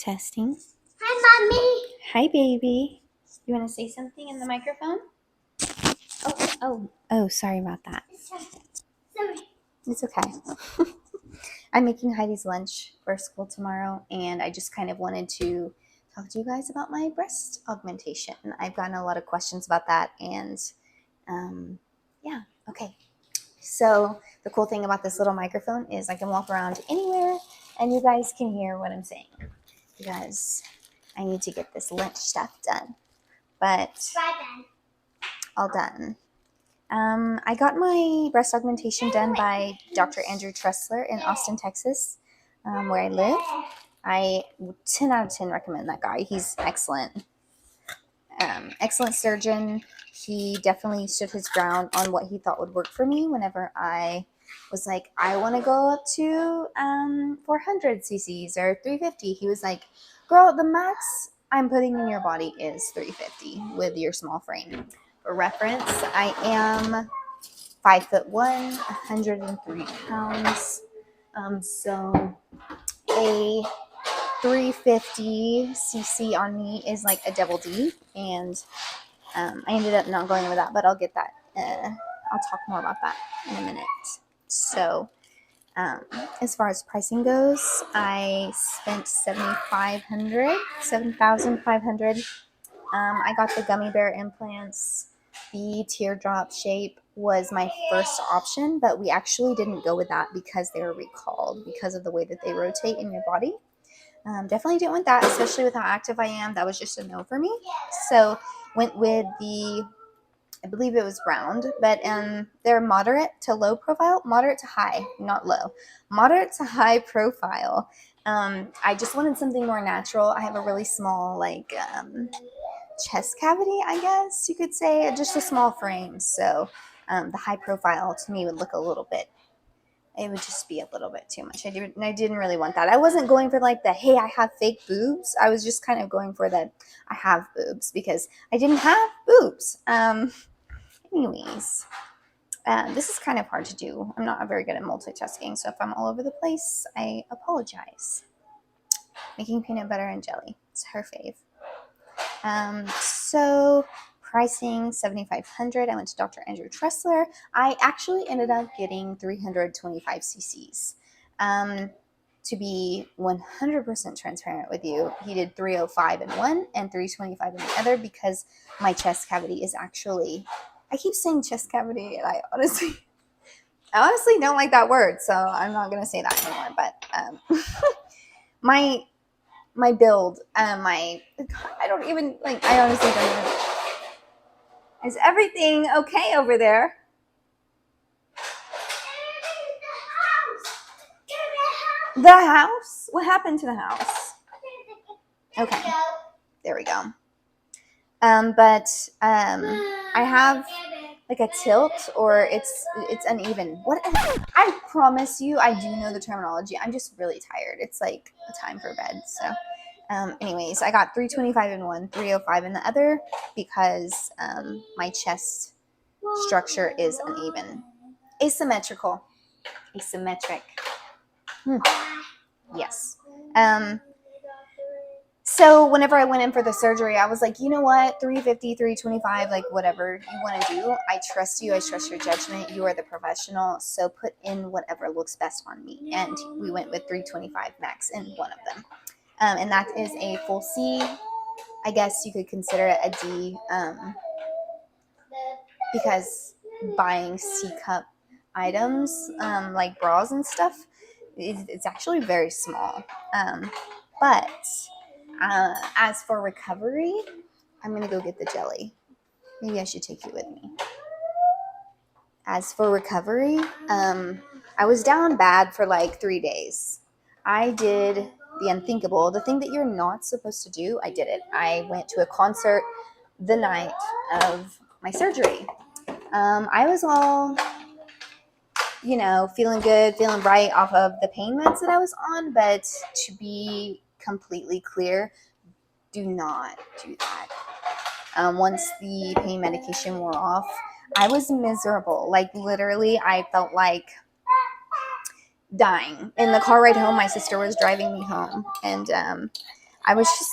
Testing. Hi, Mommy. Hi, baby. You want to say something in the microphone? Oh, sorry about that. Sorry. It's okay. I'm making Heidi's lunch for school tomorrow, and I just kind of wanted to talk to you guys about my breast augmentation. I've gotten a lot of questions about that, and yeah, okay. So the cool thing about this little microphone is I can walk around anywhere, and you guys can hear what I'm saying, because I need to get this lunch stuff done. But all done. I got my breast augmentation done by Dr. Andrew Tressler in Austin, Texas, where I live. I 10 out of 10 recommend that guy. He's excellent. Excellent surgeon. He definitely stood his ground on what he thought would work for me whenever I was like, I want to go up to 400 cc's or 350. He was like, girl, the max I'm putting in your body is 350 with your small frame. For reference, I am 5'1", 103 pounds. So a 350 cc on me is like a double D, and I ended up not going with that, but I'll get that. I'll talk more about that in a minute. So as far as pricing goes, I spent $7,500. I got the gummy bear implants. The teardrop shape was my first option, but we actually didn't go with that because they were recalled because of the way that they rotate in your body. Definitely didn't want that, especially with how active I am. That was just a no for me. So went with I believe it was round, but they're moderate to low profile, moderate to high, not low, moderate to high profile. I just wanted something more natural. I have a really small, chest cavity, I guess you could say, just a small frame. So the high profile to me would look a little bit, it would just be a little bit too much. I didn't really want that. I wasn't going for like the, hey, I have fake boobs. I was just kind of going for the, I have boobs, because I didn't have boobs. Anyways, this is kind of hard to do. I'm not very good at multitasking, so if I'm all over the place, I apologize. Making peanut butter and jelly. It's her fave. So pricing $7,500. I went to Dr. Andrew Tressler. I actually ended up getting 325 cc's. To be 100% transparent with you, he did 305 in one and 325 in the other, because my chest cavity is actually, I keep saying chest cavity, and I honestly don't like that word, so I'm not going to say that anymore. But my build, I honestly don't know. Is everything okay over there? The house? What happened to the house? Okay, there we go. But I have like a tilt, or it's uneven. What? I promise you, I do know the terminology. I'm just really tired. It's like a time for bed. So, anyways, I got 325 in one, 305 in the other, because my chest structure is uneven, asymmetric. Yes. So whenever I went in for the surgery, I was like, you know what, 350, 325, like whatever you want to do. I trust you. I trust your judgment. You are the professional. So put in whatever looks best on me. And we went with 325 max in one of them. And that is a full C. I guess you could consider it a D, because buying C-cup items, like bras and stuff, it's actually very small. But as for recovery, I'm going to go get the jelly. Maybe I should take you with me. As for recovery, I was down bad for like 3 days. I did the unthinkable. The thing that you're not supposed to do, I did it. I went to a concert the night of my surgery. I was all, feeling good, feeling bright off of the pain meds that I was on. But to be completely clear, do not do that. Once the pain medication wore off, I was miserable. Like literally, I felt like dying. In the car ride home, my sister was driving me home, and I was just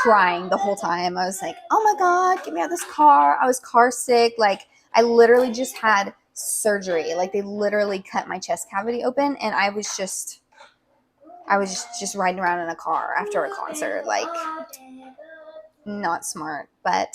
crying the whole time. I was like, oh my God, get me out of this car. I was car sick. Like, I literally just had surgery. Like, they literally cut my chest cavity open, and I was just riding around in a car after a concert. Like, not smart, but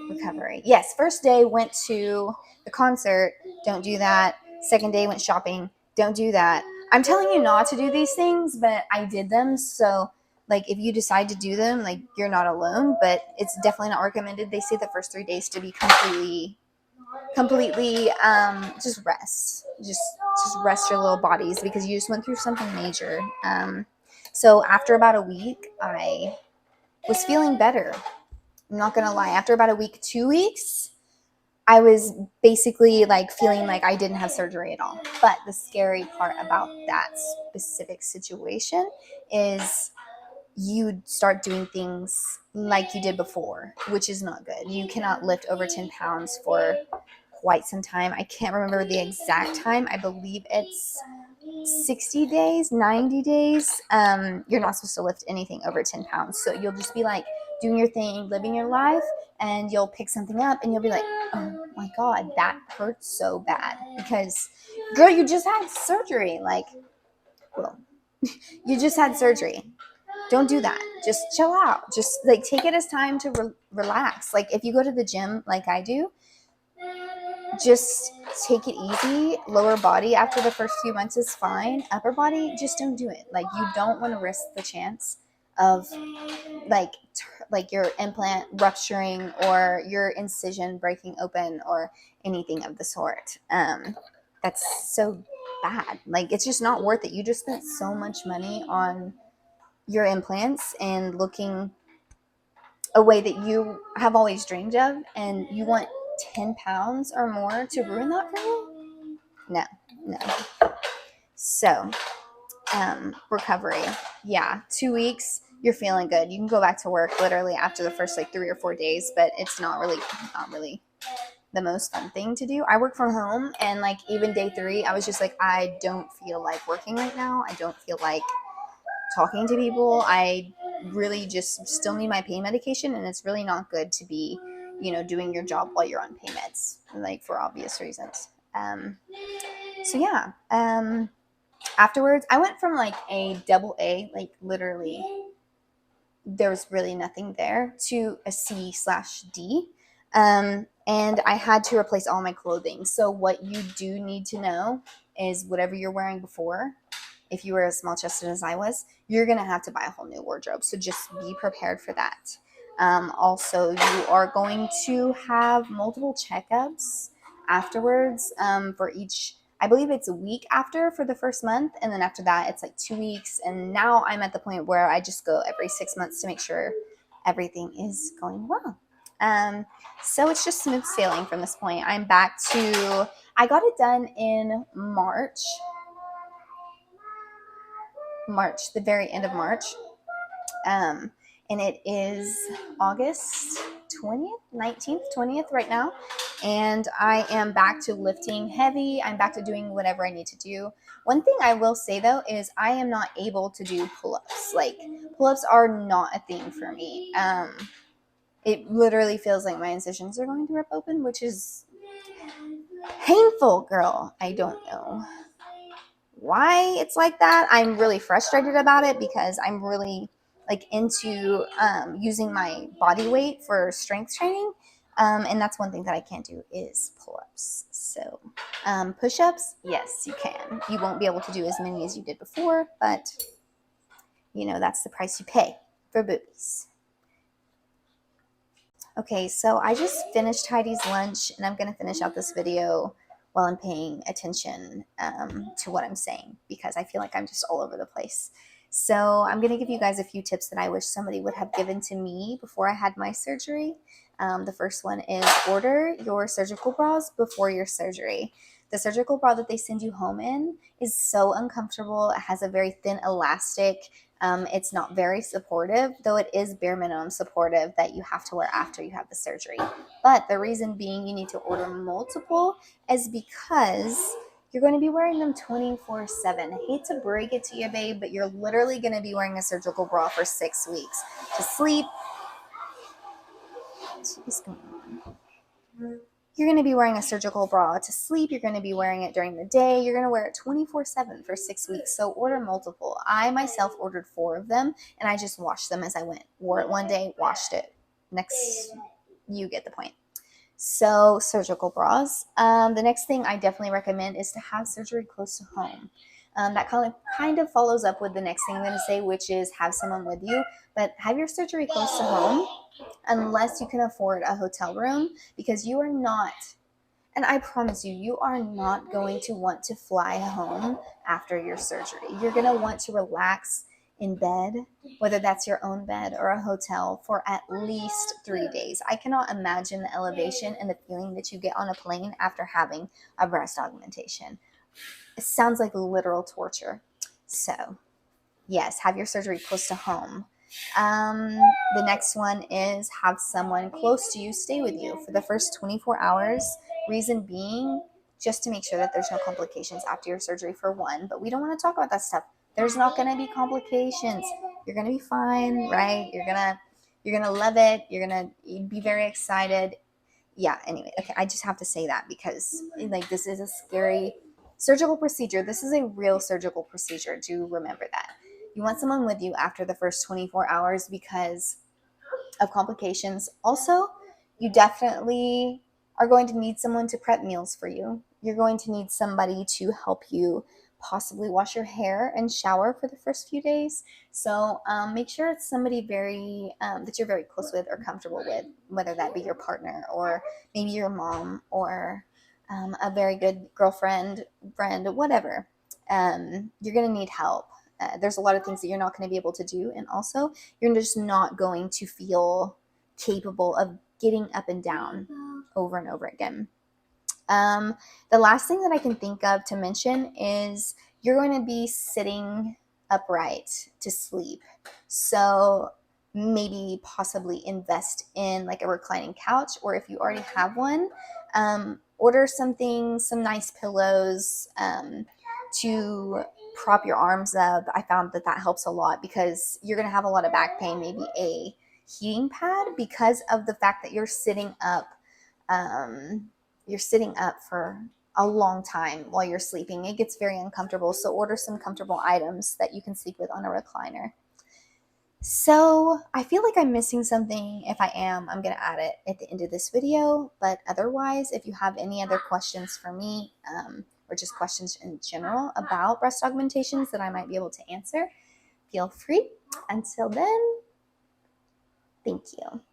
recovery. Yes, first day went to the concert. Don't do that. Second day went shopping. Don't do that. I'm telling you not to do these things, but I did them. So, like, if you decide to do them, like, you're not alone, but it's definitely not recommended. They say the first 3 days to be completely just rest. Just rest your little bodies because you just went through something major. So after about a week, I was feeling better. I'm not gonna lie. After about a week, 2 weeks, I was basically like feeling like I didn't have surgery at all. But the scary part about that specific situation is you start doing things like you did before, which is not good. You cannot lift over 10 pounds for quite some time. I can't remember the exact time. I believe it's 60 days, 90 days. You're not supposed to lift anything over 10 pounds. So you'll just be like doing your thing, living your life, and you'll pick something up and you'll be like, oh my God, that hurts so bad. Because, girl, you just had surgery. Like, well, you just had surgery. Don't do that. Just chill out. Just like take it as time to relax. Like, if you go to the gym like I do, just take it easy. Lower body after the first few months is fine. Upper body, just don't do it. Like, you don't want to risk the chance of like your implant rupturing or your incision breaking open or anything of the sort. That's so bad. Like, it's just not worth it. You just spent so much money on your implants and looking a way that you have always dreamed of, and you want 10 pounds or more to ruin that for you? No, no. So, recovery. Yeah, 2 weeks, you're feeling good. You can go back to work literally after the first like 3 or 4 days, but it's not really the most fun thing to do. I work from home, and like even day 3, I was just like, I don't feel like working right now. I don't feel like talking to people. I really just still need my pain medication, and it's really not good to be, doing your job while you're on pain meds, like, for obvious reasons. So yeah. Afterwards, I went from like a double A, like literally there was really nothing there, to a C/D. And I had to replace all my clothing. So what you do need to know is whatever you're wearing before, if you were as small chested as I was, you're going to have to buy a whole new wardrobe. So just be prepared for that. Also, you are going to have multiple checkups afterwards for each. I believe it's a week after for the first month, and then after that it's like 2 weeks. And now I'm at the point where I just go every 6 months to make sure everything is going well. So it's just smooth sailing from this point. I'm back to, I got it done in March, the very end of March. And it is August 20th, 19th, 20th right now. And I am back to lifting heavy. I'm back to doing whatever I need to do. One thing I will say though is I am not able to do pull-ups. Like, pull-ups are not a thing for me. It literally feels like my incisions are going to rip open, which is painful, girl. I don't know why it's like that. I'm really frustrated about it because I'm really like into using my body weight for strength training. And that's one thing that I can't do is pull-ups. So push-ups, yes, you can. You won't be able to do as many as you did before, but that's the price you pay for boobies. Okay, so I just finished Heidi's lunch, and I'm going to finish out this video while I'm paying attention to what I'm saying, because I feel like I'm just all over the place. So I'm going to give you guys a few tips that I wish somebody would have given to me before I had my surgery. The first one is order your surgical bras before your surgery. The surgical bra that they send you home in is so uncomfortable. It has a very thin elastic. It's not very supportive, though it is bare minimum supportive that you have to wear after you have the surgery. But the reason being you need to order multiple is because you're going to be wearing them 24/7. I hate to break it to you, babe, but you're literally going to be wearing a surgical bra for 6 weeks to sleep. What's going on? You're going to be wearing a surgical bra to sleep. You're going to be wearing it during the day. You're going to wear it 24/7 for 6 weeks. So order multiple. I myself ordered 4 of them, and I just washed them as I went. Wore it one day, washed it. Next, you get the point. So surgical bras. The next thing I definitely recommend is to have surgery close to home. That kind of follows up with the next thing I'm going to say, which is have someone with you. But have your surgery close to home unless you can afford a hotel room, because you are not, and I promise you, you are not going to want to fly home after your surgery. You're going to want to relax in bed, whether that's your own bed or a hotel, for at least 3 days. I cannot imagine the elevation and the feeling that you get on a plane after having a breast augmentation. It sounds like literal torture. So, yes, have your surgery close to home. The next one is have someone close to you stay with you for the first 24 hours. Reason being, just to make sure that there's no complications after your surgery, for one. But we don't want to talk about that stuff. There's not going to be complications. You're going to be fine, right? You're gonna love it. You're gonna be very excited. Yeah. Anyway, okay. I just have to say that because like this is a scary surgical procedure. This is a real surgical procedure. Do remember that. You want someone with you after the first 24 hours because of complications. Also, you definitely are going to need someone to prep meals for you. You're going to need somebody to help you possibly wash your hair and shower for the first few days. So make sure it's somebody that you're very close with or comfortable with, whether that be your partner or maybe your mom or a very good girlfriend, friend, whatever. You're going to need help. There's a lot of things that you're not going to be able to do. And also, you're just not going to feel capable of getting up and down over and over again. The last thing that I can think of to mention is you're going to be sitting upright to sleep. So maybe possibly invest in like a reclining couch, or if you already have one, order some nice pillows to prop your arms up. I found that helps a lot because you're going to have a lot of back pain, maybe a heating pad because of the fact that you're sitting up. You're sitting up for a long time while you're sleeping. It gets very uncomfortable. So order some comfortable items that you can sleep with on a recliner. So I feel like I'm missing something. If I am, I'm going to add it at the end of this video. But otherwise, if you have any other questions for me, or just questions in general about breast augmentations that I might be able to answer, feel free. Until then, thank you.